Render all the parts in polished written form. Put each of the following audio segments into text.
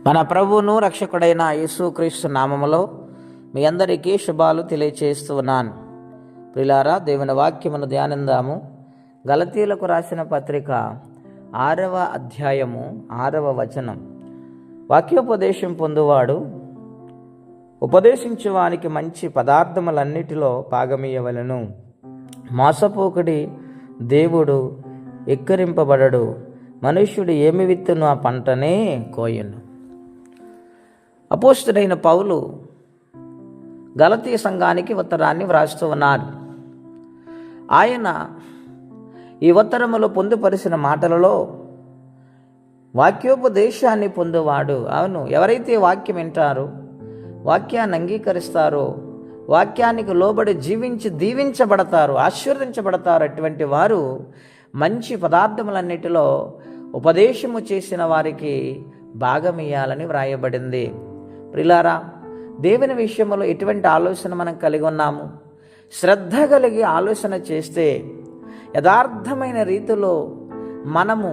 మన ప్రభువును రక్షకుడైన యేసుక్రీస్తు నామములో మీ అందరికీ శుభాలు తెలియచేస్తూ ఉన్నాను. ప్రియులారా, దేవుని వాక్యమును ధ్యానిందాము. గలతీయులకు రాసిన పత్రిక 6వ అధ్యాయము 6వ వచనం. వాక్యోపదేశం పొందువాడు ఉపదేశించువానికి మంచి పదార్థములన్నిటిలో భాగమియ్యవలెను. మోసపోకుడి, దేవుడు ఎక్కిరింపబడడు. మనుష్యుడు ఏమి విత్తును ఆ పంటనే కోయును. అపోస్తుడైన పౌలు గలతీ సంఘానికి ఉత్తరాన్ని వ్రాస్తూ ఉన్నారు. ఆయన ఈ ఉత్తరములో పొందుపరిచిన మాటలలో వాక్యోపదేశాన్ని పొందువాడు, అవును, ఎవరైతే వాక్యం వింటారో, వాక్యాన్ని అంగీకరిస్తారో, వాక్యానికి లోబడి జీవించి దీవించబడతారు, ఆశీర్వదించబడతారు. అటువంటి వారు మంచి పదార్థములన్నిటిలో ఉపదేశము చేసిన వారికి భాగమియ్యాలని వ్రాయబడింది. ప్రియులారా, దేవుని విషయంలో ఎటువంటి ఆలోచన మనం కలిగి ఉన్నాము? శ్రద్ధ కలిగి ఆలోచన చేస్తే, యథార్థమైన రీతిలో మనము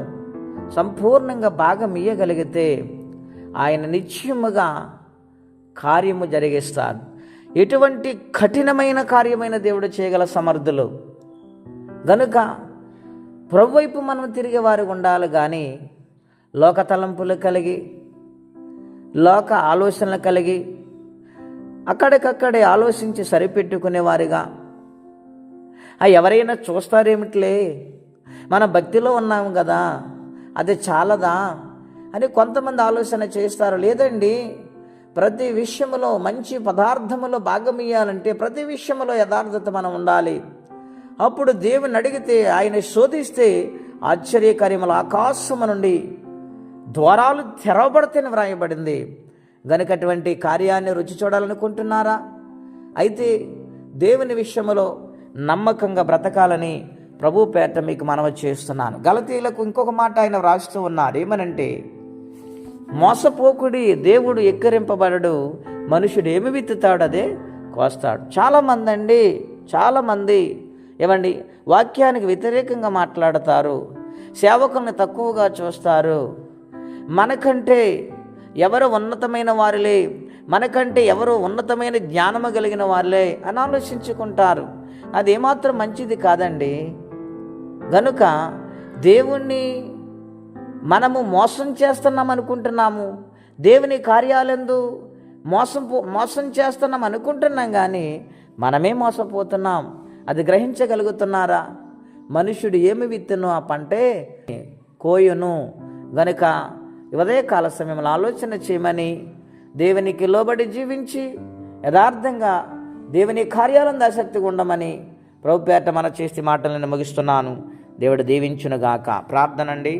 సంపూర్ణంగా భాగమియ్యగలిగితే ఆయన నిశ్చయముగా కార్యము జరిగిస్తాడు. ఎటువంటి కఠినమైన కార్యమైన దేవుడు చేయగల సమర్థులు గనుక ప్రభు వైపు మనం తిరిగే వారు ఉండాలి. కానీ లోక తలంపులు కలిగి, లోక ఆలోచనలు కలిగి, అక్కడికక్కడే ఆలోచించి సరిపెట్టుకునేవారుగా, ఎవరైనా చూస్తారేమిట్లే, మన భక్తిలో ఉన్నాము కదా, అది చాలదా అని కొంతమంది ఆలోచన చేస్తారు. లేదండి, ప్రతి విషయంలో మంచి పదార్థములో భాగమియ్యాలంటే ప్రతి విషయంలో యథార్థత మనం ఉండాలి. అప్పుడు దేవుని అడిగితే, ఆయన శోధిస్తే ఆశ్చర్యకార్యములు ఆకాశము నుండి ద్వారాలు తెరవబడతాయని వ్రాయబడింది. గనుక అటువంటి కార్యాన్ని రుచి చూడాలనుకుంటున్నారా? అయితే దేవుని విషయంలో నమ్మకంగా బ్రతకాలని ప్రభు పేట మీకు మనవి చేస్తున్నాను. గలతీయులకు ఇంకొక మాట ఆయన వ్రాస్తూ ఉన్నారు. ఏమనంటే, మోసపోకుడి, దేవుడు ఎక్కిరింపబడడు. మనుషుడు ఏమి విత్తుతాడు అదే కోస్తాడు. చాలామంది ఏమండి, వాక్యానికి వ్యతిరేకంగా మాట్లాడతారు, సేవకుల్ని తక్కువగా చూస్తారు. మనకంటే ఎవరు ఉన్నతమైన వారిలే, మనకంటే ఎవరు ఉన్నతమైన జ్ఞానము కలిగిన వారిలే అని ఆలోచించుకుంటారు. అది ఏమాత్రం మంచిది కాదండి. గనుక దేవుణ్ణి మనము మోసం చేస్తున్నాం అనుకుంటున్నాము, దేవుని కార్యాలందు మోసం చేస్తున్నాం అనుకుంటున్నాం, కానీ మనమే మోసపోతున్నాం. అది గ్రహించగలుగుతున్నారా? మనుష్యుడు ఏమి విత్తును ఆ పంటే కోయును. గనుక ఉదయకాల సమయంలో ఆలోచన చేయమని, దేవునికి లోబడి జీవించి యథార్థంగా దేవుని కార్యాలను ఆసక్తిగా ఉండమని ప్రభుపేట మన చేసి మాటలను ముగిస్తున్నాను. దేవుడు దీవించునుగాక. ప్రార్థన అండి.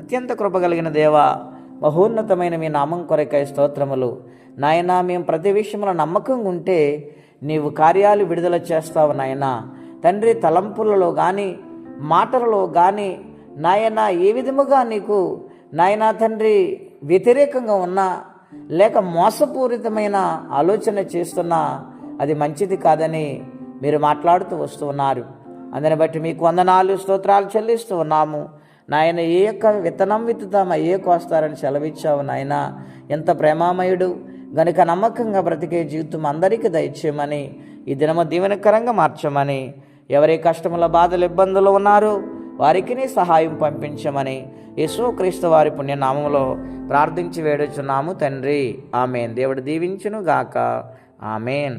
అత్యంత కృపగలిగిన దేవ, మహోన్నతమైన మీ నామం కొరకై స్తోత్రములు. నాయనా, మేము ప్రతి విషయంలో నమ్మకంగా ఉంటే నీవు కార్యాలు విడుదల చేస్తావు నాయనా. తండ్రి, తలంపులలో కానీ మాటలలో కానీ నాయనా ఏ విధముగా నీకు నాయనా తండ్రి వ్యతిరేకంగా ఉన్నా, లేక మోసపూరితమైన ఆలోచన చేస్తున్నా అది మంచిది కాదని మీరు మాట్లాడుతూ వస్తూ ఉన్నారు. అందుని బట్టి మీకు వందనాలు, స్తోత్రాలు చెల్లిస్తూ ఉన్నాము నాయన. ఏ యొక్క విత్తనం విత్తుతామా ఏ కోస్తారని సెలవిచ్చావు నాయన. ఎంత ప్రేమామయుడు. గనుక నమ్మకంగా బ్రతికే జీవితం అందరికీ దయచేయమని, ఈ దినము దీవెనకరంగా మార్చమని, ఎవరి కష్టముల బాధలు ఇబ్బందులు ఉన్నారో వారికి నీ సహాయం పంపించమని యేసుక్రీస్తు వారి పుణ్యనామములో ప్రార్థించి వేడుచున్నాము తండ్రి. ఆమెన్. దేవుడు దీవించును గాక. ఆమెన్.